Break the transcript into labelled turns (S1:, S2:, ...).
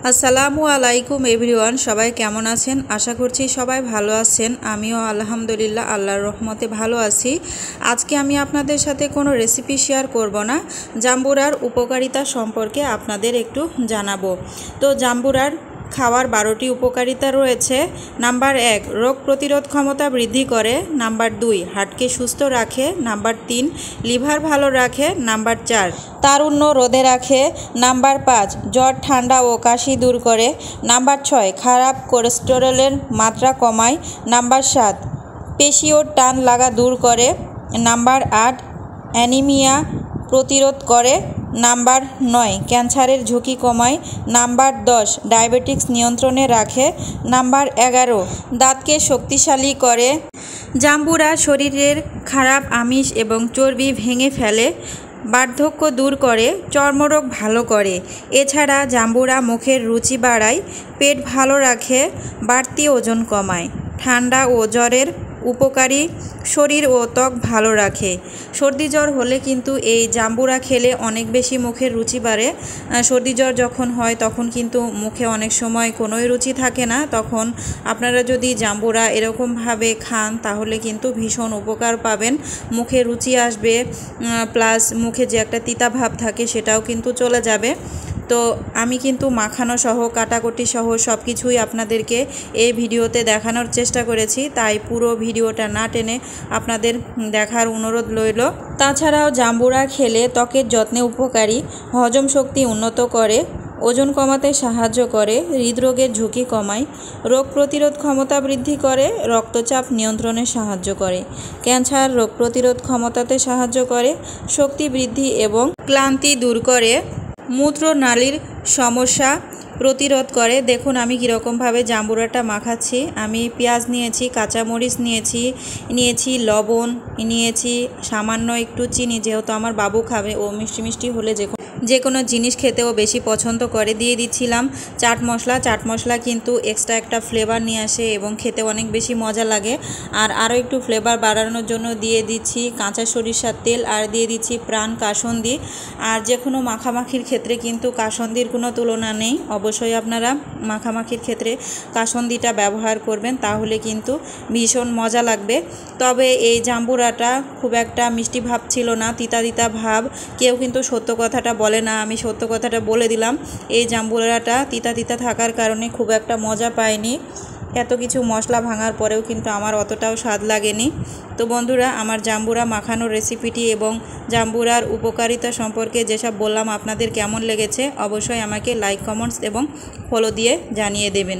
S1: আসসালামু আলাইকুম এভরিওয়ান, সবাই কেমন আছেন? আশা করছি সবাই ভালো আছেন। আমিও আলহামদুলিল্লাহ আল্লাহর রহমতে ভালো আছি। আজকে আমি আপনাদের সাথে কোনো রেসিপি শেয়ার করব না, জাম্বুরার উপকারিতা সম্পর্কে আপনাদের একটু জানাবো। তো জাম্বুরার খাওয়ার 12টি উপকারিতা রয়েছে। নাম্বার 1, রোগ প্রতিরোধ ক্ষমতা বৃদ্ধি করে। নাম্বার 2, হার্টকে সুস্থ রাখে। নাম্বার 3, লিভার ভালো রাখে। নাম্বার 4, তারুণ্য রোধে রাখে। নাম্বার 5, জ্বর ঠান্ডা ও কাশি দূর করে। নাম্বার 6, খারাপ কোলেস্টেরলের মাত্রা কমায়। নাম্বার 7, পেশি ও টান লাগা দূর করে। নাম্বার 8, অ্যানিমিয়া প্রতিরোধ করে। নাম্বার 9, ক্যান্সারের ঝুঁকি কমায়। নাম্বার 10, ডায়াবেটিক্স নিয়ন্ত্রণে রাখে। নাম্বার 11, দাঁতকে শক্তিশালী করে। জাম্বুরা শরীরের খারাপ আমিষ এবং চর্বি ভেঙে ফেলে, বার্ধক্য দূর করে, চর্মরোগ ভালো করে। এছাড়া জাম্বুরা মুখের রুচি বাড়ায়, পেট ভালো রাখে, বাড়তি ওজন কমায়, ঠান্ডা ও জ্বরের উপকারী, শরীর ও ত্বক ভালো রাখে। সর্দি জ্বর হলে কিন্তু এই জাম্বুরা খেলে অনেক বেশি মুখের রুচি বাড়ে। সর্দি জ্বর যখন হয় তখন কিন্তু মুখে অনেক সময় কোনোই রুচি থাকে না। তখন আপনারা যদি জাম্বুরা এরকমভাবে খান তাহলে কিন্তু ভীষণ উপকার পাবেন। মুখে রুচি আসবে, প্লাস মুখে যে একটা তিতা ভাব থাকে সেটাও কিন্তু চলে যাবে। তো আমি কিন্তু মাখানো সহ কাটাকুটি সহ সব কিছুই আপনাদেরকে এই ভিডিওতে দেখানোর চেষ্টা করেছি, তাই পুরো ভিডিওটা না টেনে আপনাদের দেখার অনুরোধ রইল। তাছাড়াও জাম্বুরা খেলে ত্বকের যত্নে উপকারী, হজম শক্তি উন্নত করে, ওজন কমাতে সাহায্য করে, হৃদরোগের ঝুঁকি কমায়, রোগ প্রতিরোধ ক্ষমতা বৃদ্ধি করে, রক্তচাপ নিয়ন্ত্রণে সাহায্য করে, ক্যান্সার রোগ প্রতিরোধ ক্ষমতাতে সাহায্য করে, শক্তি বৃদ্ধি এবং ক্লান্তি দূর করে, মূত্রনালীর সমস্যা প্রতিরোধ করে। দেখুন আমি কীরকমভাবে জাম্বুরাটা মাখাচ্ছি। আমি পেঁয়াজ নিয়েছি, কাঁচামরিচ নিয়েছি লবণ নিয়েছি, সামান্য একটু চিনি, যেহেতু আমার বাবু খাবে, ও মিষ্টি মিষ্টি হলে যে কোনো জিনিস খেতেও বেশি পছন্দ করে। দিয়ে দিচ্ছিলাম চাট মশলা কিন্তু এক্সট্রা একটা ফ্লেভার নিয়ে আসে এবং খেতে অনেক বেশি মজা লাগে। আর আরও একটু ফ্লেভার বাড়ানোর জন্য দিয়ে দিচ্ছি কাঁচা সরিষার তেল, আর দিয়ে দিচ্ছি প্রাণ কাসুন্দি। আর যে কোনো মাখামাখির ক্ষেত্রে কিন্তু কাসুন্দির কোনো তুলনা নেই। অবশ্যই আপনারা মাখামাখির ক্ষেত্রে কাসুন্দিটা ব্যবহার করবেন, তাহলে কিন্তু ভীষণ মজা লাগবে। তবে এই জাম্বুরাটা খুব একটা মিষ্টি ভাব ছিল না, তিতা তিতা ভাব। কেউ কিন্তু সত্য কথাটা বলে না, আমি সত্য কথাটা বলে দিলাম। এই জাম্বুরাটা তিতা তিতা থাকার কারণে খুব একটা মজা পাইনি। এত কিছু মশলা ভাঙার পরেও কিন্তু আমার অতটাও স্বাদ লাগেনি। তো বন্ধুরা, আমার জাম্বুরা মাখানোর রেসিপিটি এবং জাম্বুরার উপকারিতা সম্পর্কে যেসব বললাম আপনাদের কেমন লেগেছে অবশ্যই আমাকে লাইক, কমেন্টস এবং ফলো দিয়ে জানিয়ে দেবেন।